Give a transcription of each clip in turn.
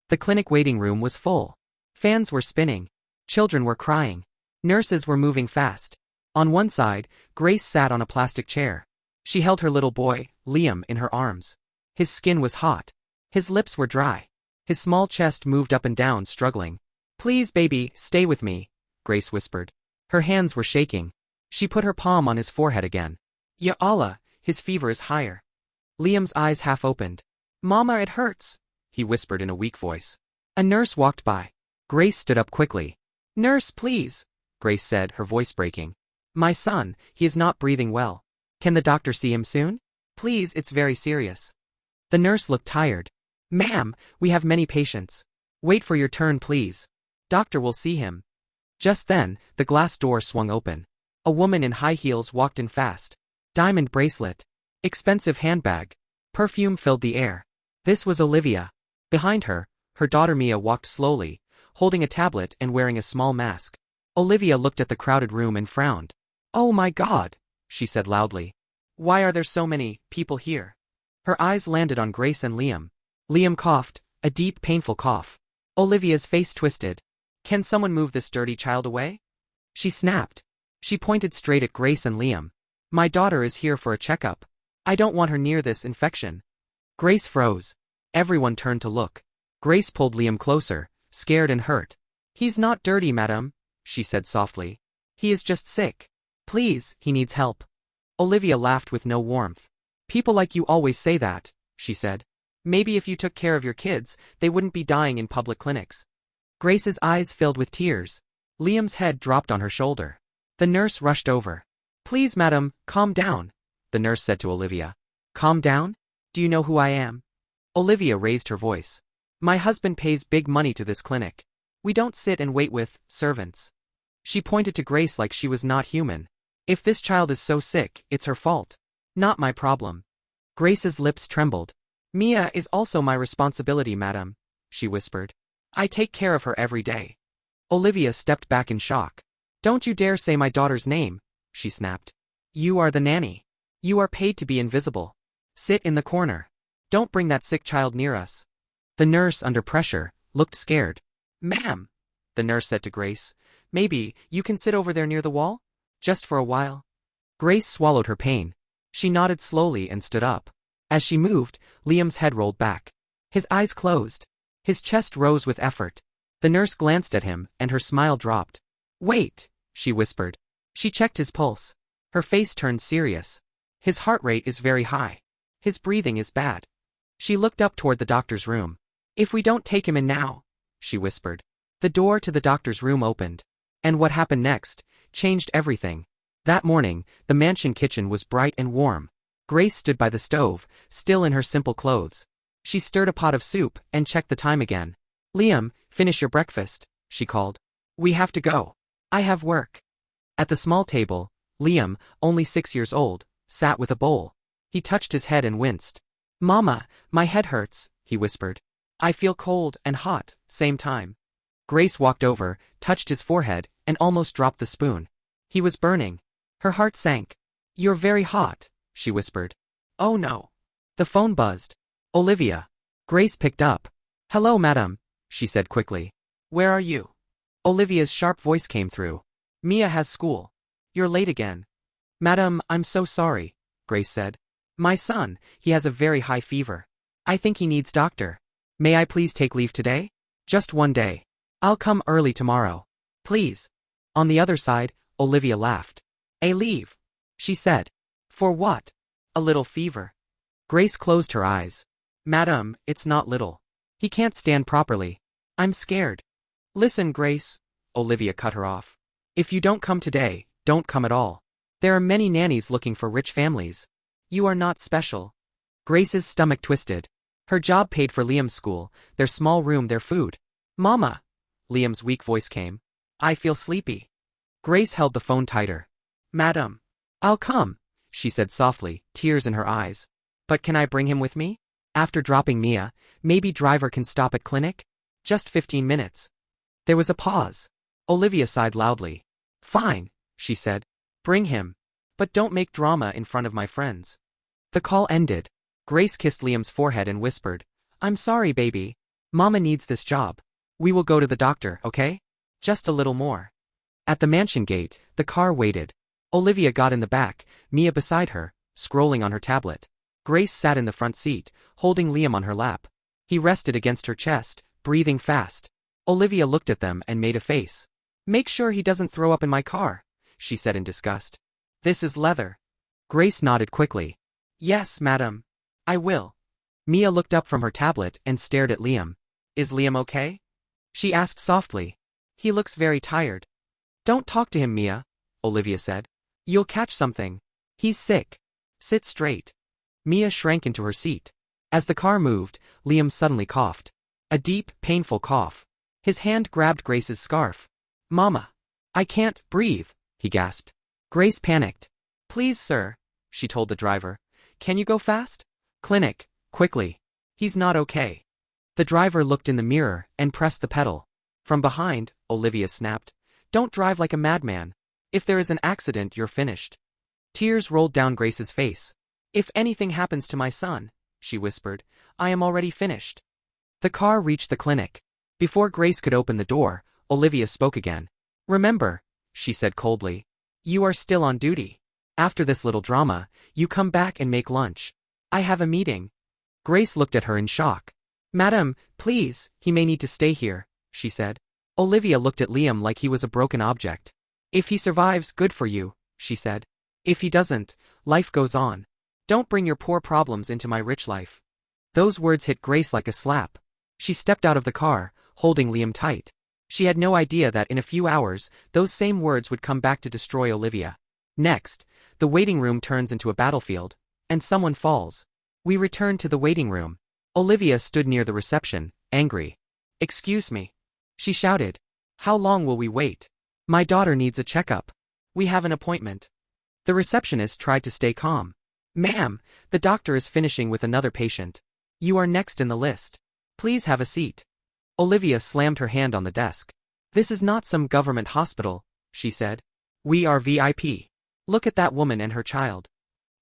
The clinic waiting room was full. Fans were spinning. Children were crying. Nurses were moving fast. On one side, Grace sat on a plastic chair. She held her little boy, Liam, in her arms. His skin was hot. His lips were dry. His small chest moved up and down, struggling. "Please, baby, stay with me," Grace whispered. Her hands were shaking. She put her palm on his forehead again. "Ya Allah, his fever is higher." Liam's eyes half opened. "Mama, it hurts," he whispered in a weak voice. A nurse walked by. Grace stood up quickly. "Nurse, please," Grace said, her voice breaking. "My son, he is not breathing well. Can the doctor see him soon? Please, it's very serious." The nurse looked tired. "Ma'am, we have many patients. Wait for your turn, please. Doctor will see him." Just then, the glass door swung open. A woman in high heels walked in fast. Diamond bracelet. Expensive handbag. Perfume filled the air. This was Olivia. Behind her, her daughter Mia walked slowly, holding a tablet and wearing a small mask. Olivia looked at the crowded room and frowned. "Oh my God," she said loudly. "Why are there so many people here?" Her eyes landed on Grace and Liam. Liam coughed, a deep, painful cough. Olivia's face twisted. "Can someone move this dirty child away?" She snapped. She pointed straight at Grace and Liam. "My daughter is here for a checkup. I don't want her near this infection." Grace froze. Everyone turned to look. Grace pulled Liam closer, scared and hurt. "He's not dirty, madam," she said softly. "He is just sick. Please, he needs help." Olivia laughed with no warmth. "People like you always say that," she said. "Maybe if you took care of your kids, they wouldn't be dying in public clinics." Grace's eyes filled with tears. Liam's head dropped on her shoulder. The nurse rushed over. "Please, madam, calm down," the nurse said to Olivia. "Calm down? Do you know who I am?" Olivia raised her voice. "My husband pays big money to this clinic. We don't sit and wait with servants." She pointed to Grace like she was not human. "If this child is so sick, it's her fault. Not my problem." Grace's lips trembled. "Mia is also my responsibility, madam," she whispered. "I take care of her every day." Olivia stepped back in shock. "Don't you dare say my daughter's name," she snapped. "You are the nanny. You are paid to be invisible. Sit in the corner. Don't bring that sick child near us." The nurse, under pressure, looked scared. "Ma'am," the nurse said to Grace, "maybe you can sit over there near the wall? Just for a while?" Grace swallowed her pain. She nodded slowly and stood up. As she moved, Liam's head rolled back. His eyes closed. His chest rose with effort. The nurse glanced at him, and her smile dropped. "Wait," she whispered. She checked his pulse. Her face turned serious. "His heart rate is very high. His breathing is bad." She looked up toward the doctor's room. "If we don't take him in now," she whispered. The door to the doctor's room opened. And what happened next changed everything. That morning, the mansion kitchen was bright and warm. Grace stood by the stove, still in her simple clothes. She stirred a pot of soup and checked the time again. "Liam, finish your breakfast," she called. "We have to go. I have work." At the small table, Liam, only 6 years old, sat with a bowl. He touched his head and winced. "Mama, my head hurts," he whispered. "I feel cold and hot, same time." Grace walked over, touched his forehead, and almost dropped the spoon. He was burning. Her heart sank. "You're very hot," she whispered. "Oh no." The phone buzzed. Olivia. Grace picked up. "Hello, madam," she said quickly. "Where are you?" Olivia's sharp voice came through. "Mia has school. You're late again." "Madam, I'm so sorry," Grace said. "My son, he has a very high fever. I think he needs doctor. May I please take leave today? Just one day. I'll come early tomorrow. Please." On the other side, Olivia laughed. "A leave," she said. "For what?" "A little fever." Grace closed her eyes. "Madam, it's not little. He can't stand properly. I'm scared." "Listen, Grace," Olivia cut her off. "If you don't come today, don't come at all. There are many nannies looking for rich families. You are not special." Grace's stomach twisted. Her job paid for Liam's school, their small room, their food. "Mama," Liam's weak voice came. "I feel sleepy." Grace held the phone tighter. "Madam." "I'll come," she said softly, tears in her eyes. "But can I bring him with me? After dropping Mia, maybe driver can stop at clinic? Just 15 minutes." There was a pause. Olivia sighed loudly. "Fine," she said. "Bring him. But don't make drama in front of my friends." The call ended. Grace kissed Liam's forehead and whispered, "I'm sorry, baby." Mama needs this job. We will go to the doctor, okay? Just a little more. At the mansion gate, the car waited. Olivia got in the back, Mia beside her, scrolling on her tablet. Grace sat in the front seat, holding Liam on her lap. He rested against her chest, breathing fast. Olivia looked at them and made a face. Make sure he doesn't throw up in my car, she said in disgust. This is leather. Grace nodded quickly. Yes, madam. I will. Mia looked up from her tablet and stared at Liam. Is Liam okay? She asked softly. He looks very tired. Don't talk to him, Mia, Olivia said. You'll catch something. He's sick. Sit straight. Mia shrank into her seat. As the car moved, Liam suddenly coughed. A deep, painful cough. His hand grabbed Grace's scarf. Mama. I can't breathe, he gasped. Grace panicked. Please, sir, she told the driver. Can you go fast? Clinic, quickly. He's not okay. The driver looked in the mirror and pressed the pedal. From behind, Olivia snapped. Don't drive like a madman. If there is an accident, you're finished. Tears rolled down Grace's face. If anything happens to my son, she whispered, I am already finished. The car reached the clinic. Before Grace could open the door, Olivia spoke again. Remember, she said coldly. You are still on duty. After this little drama, you come back and make lunch. I have a meeting. Grace looked at her in shock. Madam, please, he may need to stay here, she said. Olivia looked at Liam like he was a broken object. If he survives, good for you, she said. If he doesn't, life goes on. Don't bring your poor problems into my rich life. Those words hit Grace like a slap. She stepped out of the car, holding Liam tight. She had no idea that in a few hours, those same words would come back to destroy Olivia. Next, the waiting room turns into a battlefield, and someone falls. We return to the waiting room. Olivia stood near the reception, angry. Excuse me, she shouted. How long will we wait? My daughter needs a checkup. We have an appointment. The receptionist tried to stay calm. Ma'am, the doctor is finishing with another patient. You are next in the list. Please have a seat. Olivia slammed her hand on the desk. This is not some government hospital, she said. We are VIP. Look at that woman and her child.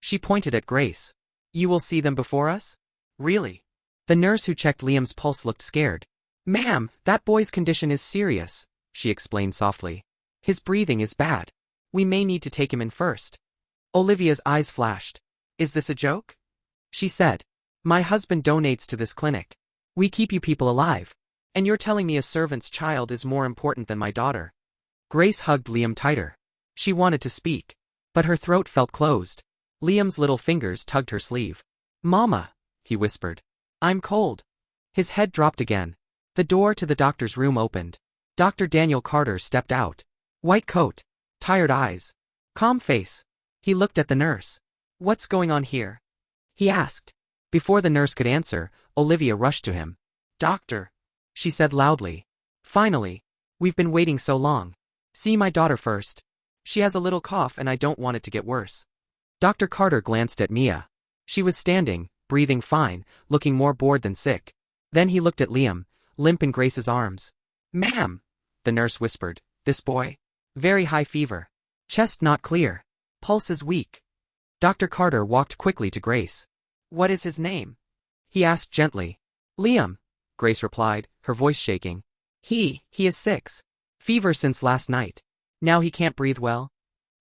She pointed at Grace. You will see them before us? Really? The nurse who checked Liam's pulse looked scared. Ma'am, that boy's condition is serious, she explained softly. His breathing is bad. We may need to take him in first. Olivia's eyes flashed. Is this a joke? She said. My husband donates to this clinic. We keep you people alive. And you're telling me a servant's child is more important than my daughter. Grace hugged Liam tighter. She wanted to speak, but her throat felt closed. Liam's little fingers tugged her sleeve. Mama, he whispered. I'm cold. His head dropped again. The door to the doctor's room opened. Dr. Daniel Carter stepped out. White coat. Tired eyes. Calm face. He looked at the nurse. What's going on here? He asked. Before the nurse could answer, Olivia rushed to him. Doctor, she said loudly. Finally. We've been waiting so long. See my daughter first. She has a little cough and I don't want it to get worse. Dr. Carter glanced at Mia. She was standing, breathing fine, looking more bored than sick. Then he looked at Liam, limp in Grace's arms. Ma'am, the nurse whispered. This boy? Very high fever. Chest not clear. Pulse is weak. Dr. Carter walked quickly to Grace. What is his name? He asked gently. Liam, Grace replied, her voice shaking. He is 6. Fever since last night. Now he can't breathe well.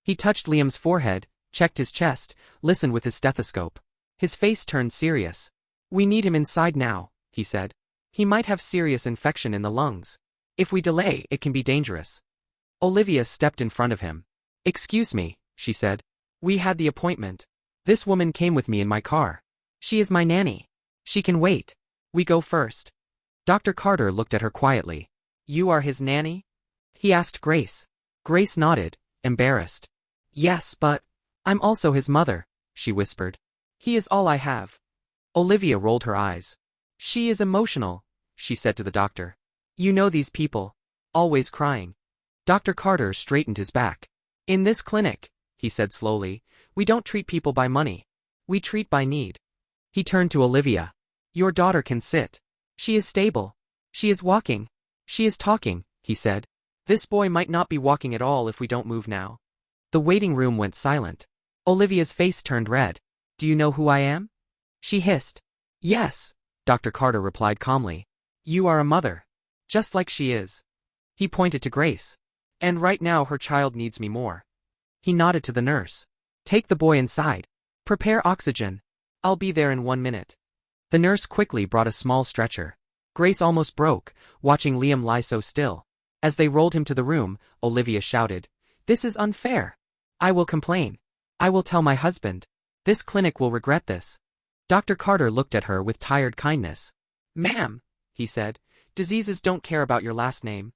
He touched Liam's forehead, checked his chest, listened with his stethoscope. His face turned serious. We need him inside now, he said. He might have serious infection in the lungs. If we delay, it can be dangerous. Olivia stepped in front of him. Excuse me, she said. We had the appointment. This woman came with me in my car. She is my nanny. She can wait. We go first. Dr. Carter looked at her quietly. You are his nanny? He asked Grace. Grace nodded, embarrassed. Yes, but I'm also his mother, she whispered. He is all I have. Olivia rolled her eyes. She is emotional, she said to the doctor. You know these people. Always crying. Dr. Carter straightened his back. In this clinic, he said slowly, we don't treat people by money. We treat by need. He turned to Olivia. Your daughter can sit. She is stable. She is walking. She is talking, he said. This boy might not be walking at all if we don't move now. The waiting room went silent. Olivia's face turned red. Do you know who I am? She hissed. Yes, Dr. Carter replied calmly. You are a mother. Just like she is. He pointed to Grace. And right now her child needs me more. He nodded to the nurse. Take the boy inside. Prepare oxygen. I'll be there in 1 minute. The nurse quickly brought a small stretcher. Grace almost broke, watching Liam lie so still. As they rolled him to the room, Olivia shouted, "This is unfair. I will complain. I will tell my husband. This clinic will regret this." Dr. Carter looked at her with tired kindness. "Ma'am," he said, "diseases don't care about your last name."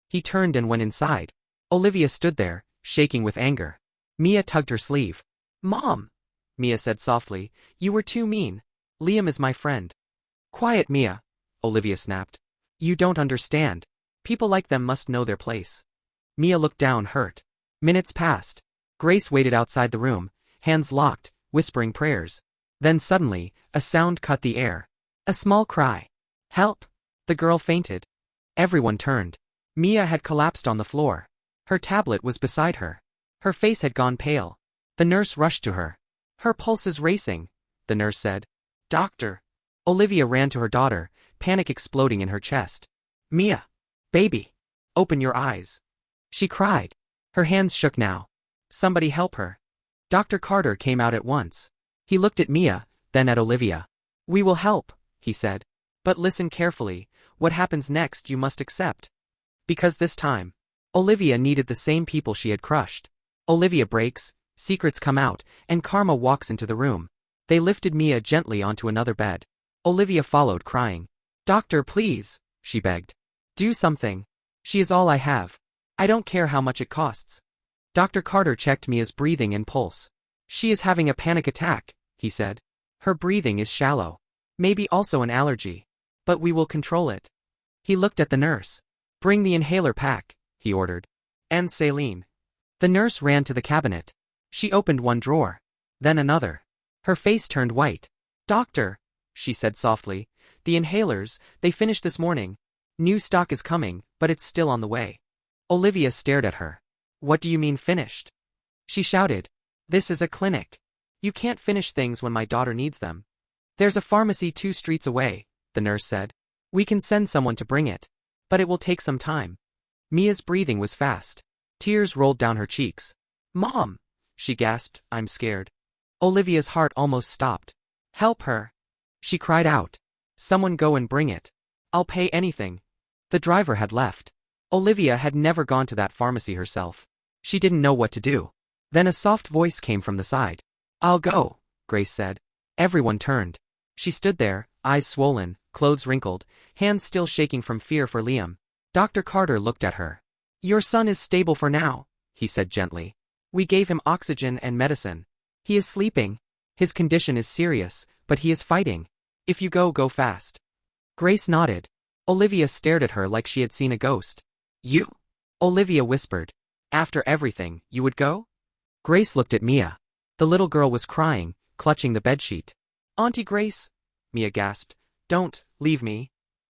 He turned and went inside. Olivia stood there, shaking with anger. Mia tugged her sleeve. "Mom," Mia said softly, "you were too mean. Liam is my friend." "Quiet, Mia," Olivia snapped. "You don't understand. People like them must know their place." Mia looked down, hurt. Minutes passed. Grace waited outside the room, hands locked, whispering prayers. Then suddenly, a sound cut the air. A small cry. "Help!" The girl fainted. Everyone turned. Mia had collapsed on the floor. Her tablet was beside her. Her face had gone pale. The nurse rushed to her. "Her pulse is racing," the nurse said. "Doctor." Olivia ran to her daughter, panic exploding in her chest. "Mia! Baby! Open your eyes!" She cried. Her hands shook now. "Somebody help her." Dr. Carter came out at once. He looked at Mia, then at Olivia. "We will help," he said. "But listen carefully, what happens next you must accept." Because this time, Olivia needed the same people she had crushed. Olivia breaks, secrets come out, and karma walks into the room. They lifted Mia gently onto another bed. Olivia followed, crying. "Doctor, please," she begged. "Do something. She is all I have. I don't care how much it costs." Dr. Carter checked Mia's breathing and pulse. "She is having a panic attack," he said. "Her breathing is shallow. Maybe also an allergy. But we will control it." He looked at the nurse. "Bring the inhaler pack," he ordered. "And saline." The nurse ran to the cabinet. She opened one drawer. Then another. Her face turned white. "Doctor," she said softly, "the inhalers, they finished this morning. New stock is coming, but it's still on the way." Olivia stared at her. "What do you mean finished?" She shouted. "This is a clinic. You can't finish things when my daughter needs them." "There's a pharmacy 2 streets away," the nurse said. "We can send someone to bring it. But it will take some time." Mia's breathing was fast. Tears rolled down her cheeks. "Mom," she gasped, "I'm scared." Olivia's heart almost stopped. "Help her," she cried out. "Someone go and bring it. I'll pay anything." The driver had left. Olivia had never gone to that pharmacy herself. She didn't know what to do. Then a soft voice came from the side. "I'll go," Grace said. Everyone turned. She stood there, eyes swollen, clothes wrinkled, hands still shaking from fear for Liam. Dr. Carter looked at her. "Your son is stable for now," he said gently. "We gave him oxygen and medicine. He is sleeping. His condition is serious, but he is fighting. If you go fast." Grace nodded. Olivia stared at her like she had seen a ghost. "You?" Olivia whispered. "After everything, you would go?" Grace looked at Mia. The little girl was crying, clutching the bedsheet. "Auntie Grace," Mia gasped, "don't leave me."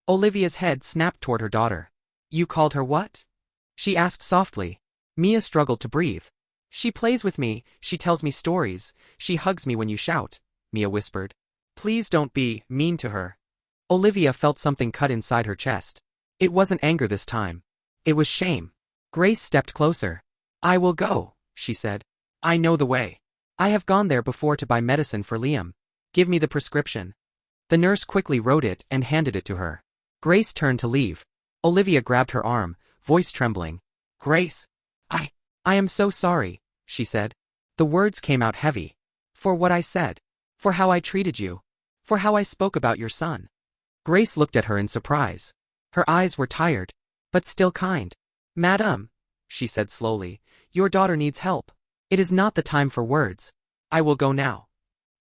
Olivia's head snapped toward her daughter. "You called her what?" she asked softly. Mia struggled to breathe. "She plays with me, she tells me stories, she hugs me when you shout," Mia whispered. "Please don't be mean to her." Olivia felt something cut inside her chest. It wasn't anger this time. It was shame. Grace stepped closer. "I will go," she said. "I know the way. I have gone there before to buy medicine for Liam. Give me the prescription." The nurse quickly wrote it and handed it to her. Grace turned to leave. Olivia grabbed her arm, voice trembling. "Grace, I am so sorry," she said. The words came out heavy. "For what I said. For how I treated you. For how I spoke about your son." Grace looked at her in surprise. Her eyes were tired, but still kind. "Madam," she said slowly, "your daughter needs help. It is not the time for words. I will go now."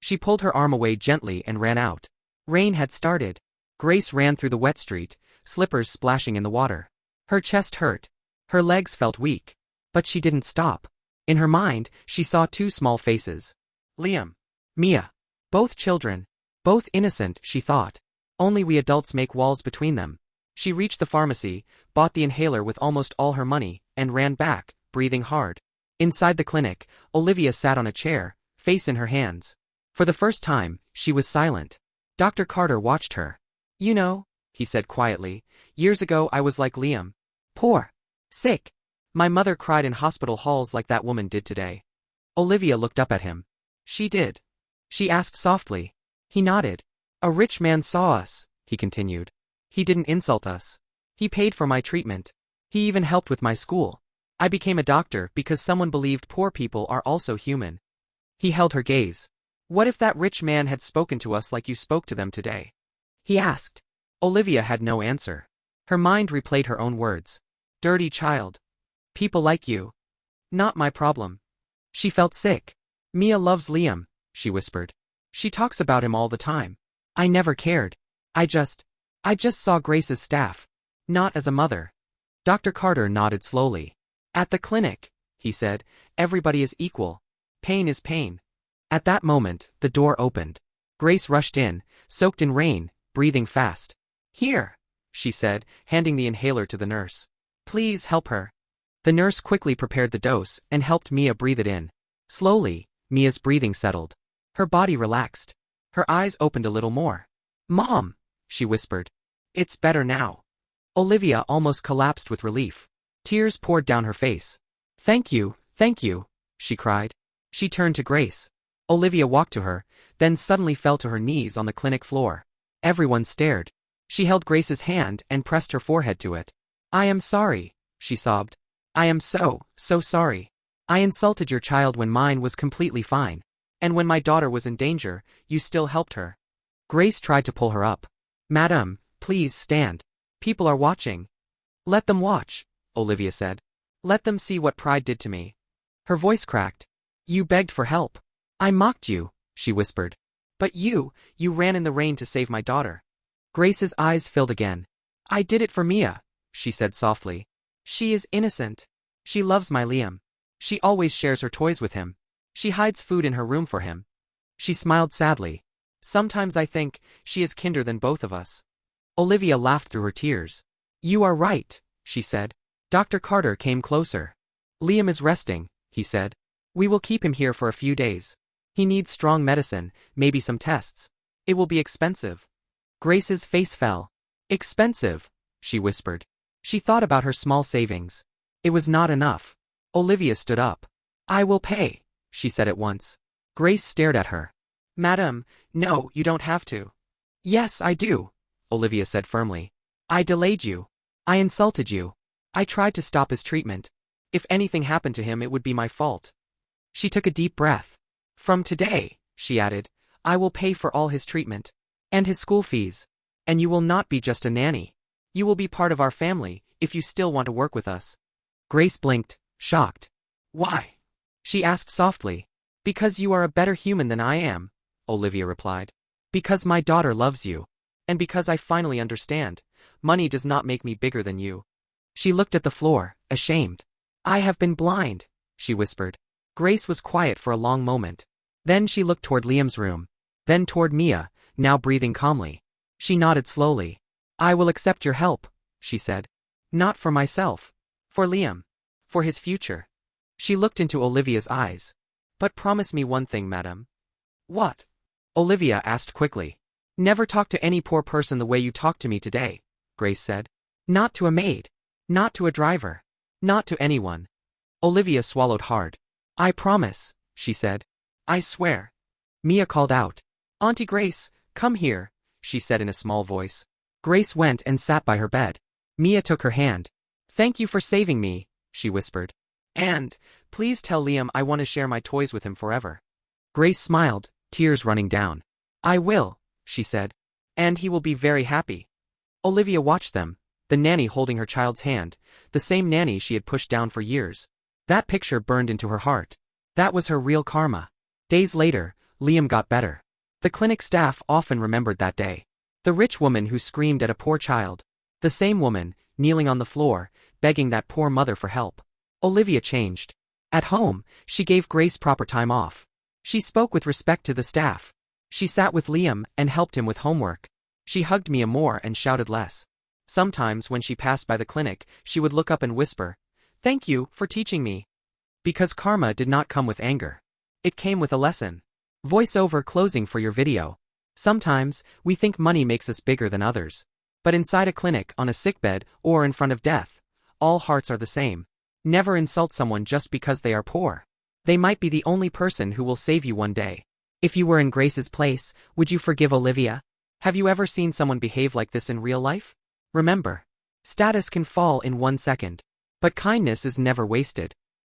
She pulled her arm away gently and ran out. Rain had started. Grace ran through the wet street, slippers splashing in the water. Her chest hurt. Her legs felt weak. But she didn't stop. In her mind, she saw 2 small faces. Liam. Mia. Both children. Both innocent, she thought. Only we adults make walls between them. She reached the pharmacy, bought the inhaler with almost all her money, and ran back, breathing hard. Inside the clinic, Olivia sat on a chair, face in her hands. For the first time, she was silent. Dr. Carter watched her. "You know," he said quietly. Years ago I was like Liam. Poor. Sick. My mother cried in hospital halls like that woman did today. Olivia looked up at him. She did. She asked softly. He nodded. A rich man saw us, he continued. He didn't insult us. He paid for my treatment. He even helped with my school. I became a doctor because someone believed poor people are also human. He held her gaze. What if that rich man had spoken to us like you spoke to them today? He asked. Olivia had no answer. Her mind replayed her own words. Dirty child. People like you. Not my problem. She felt sick. Mia loves Liam, she whispered. She talks about him all the time. I never cared. I just saw Grace's staff. Not as a mother. Dr. Carter nodded slowly. At the clinic, he said, everybody is equal. Pain is pain. At that moment, the door opened. Grace rushed in, soaked in rain, breathing fast. Here, she said, handing the inhaler to the nurse. Please help her. The nurse quickly prepared the dose and helped Mia breathe it in. Slowly, Mia's breathing settled. Her body relaxed. Her eyes opened a little more. Mom, she whispered. It's better now. Olivia almost collapsed with relief. Tears poured down her face. Thank you, she cried. She turned to Grace. Olivia walked to her, then suddenly fell to her knees on the clinic floor. Everyone stared. She held Grace's hand and pressed her forehead to it. I am sorry, she sobbed. I am so sorry. I insulted your child when mine was completely fine. And when my daughter was in danger, you still helped her. Grace tried to pull her up. Madam, please stand. People are watching. Let them watch, Olivia said. Let them see what pride did to me. Her voice cracked. You begged for help. I mocked you, she whispered. But you ran in the rain to save my daughter. Grace's eyes filled again. I did it for Mia, she said softly. She is innocent. She loves my Liam. She always shares her toys with him. She hides food in her room for him. She smiled sadly. Sometimes I think she is kinder than both of us. Olivia laughed through her tears. You are right, she said. Dr. Carter came closer. Liam is resting, he said. We will keep him here for a few days. He needs strong medicine, maybe some tests. It will be expensive. Grace's face fell. Expensive, she whispered. She thought about her small savings. It was not enough. Olivia stood up. I will pay, she said at once. Grace stared at her. Madam, no, you don't have to. Yes, I do, Olivia said firmly. I delayed you. I insulted you. I tried to stop his treatment. If anything happened to him, it would be my fault. She took a deep breath. From today, she added, I will pay for all his treatment. And his school fees. And you will not be just a nanny. You will be part of our family, if you still want to work with us. Grace blinked, shocked. Why? She asked softly. Because you are a better human than I am, Olivia replied. Because my daughter loves you. And because I finally understand, money does not make me bigger than you. She looked at the floor, ashamed. I have been blind, she whispered. Grace was quiet for a long moment. Then she looked toward Liam's room. Then toward Mia, now breathing calmly. She nodded slowly. I will accept your help, she said. Not for myself. For Liam. For his future. She looked into Olivia's eyes. But promise me one thing, madam. What? Olivia asked quickly. Never talk to any poor person the way you talked to me today, Grace said. Not to a maid. Not to a driver. Not to anyone. Olivia swallowed hard. I promise, she said. I swear. Mia called out. Auntie Grace, come here, she said in a small voice. Grace went and sat by her bed. Mia took her hand. Thank you for saving me, she whispered. And, please tell Liam I want to share my toys with him forever. Grace smiled, tears running down. I will, she said. And he will be very happy. Olivia watched them, the nanny holding her child's hand, the same nanny she had pushed down for years. That picture burned into her heart. That was her real karma. Days later, Liam got better. The clinic staff often remembered that day. The rich woman who screamed at a poor child. The same woman, kneeling on the floor, begging that poor mother for help. Olivia changed. At home, she gave Grace proper time off. She spoke with respect to the staff. She sat with Liam and helped him with homework. She hugged Mia more and shouted less. Sometimes when she passed by the clinic, she would look up and whisper, Thank you for teaching me. Because karma did not come with anger. It came with a lesson. Voiceover closing for your video. Sometimes, we think money makes us bigger than others. But inside a clinic, on a sickbed, or in front of death, all hearts are the same. Never insult someone just because they are poor. They might be the only person who will save you one day. If you were in Grace's place, would you forgive Olivia? Have you ever seen someone behave like this in real life? Remember, status can fall in 1 second. But kindness is never wasted.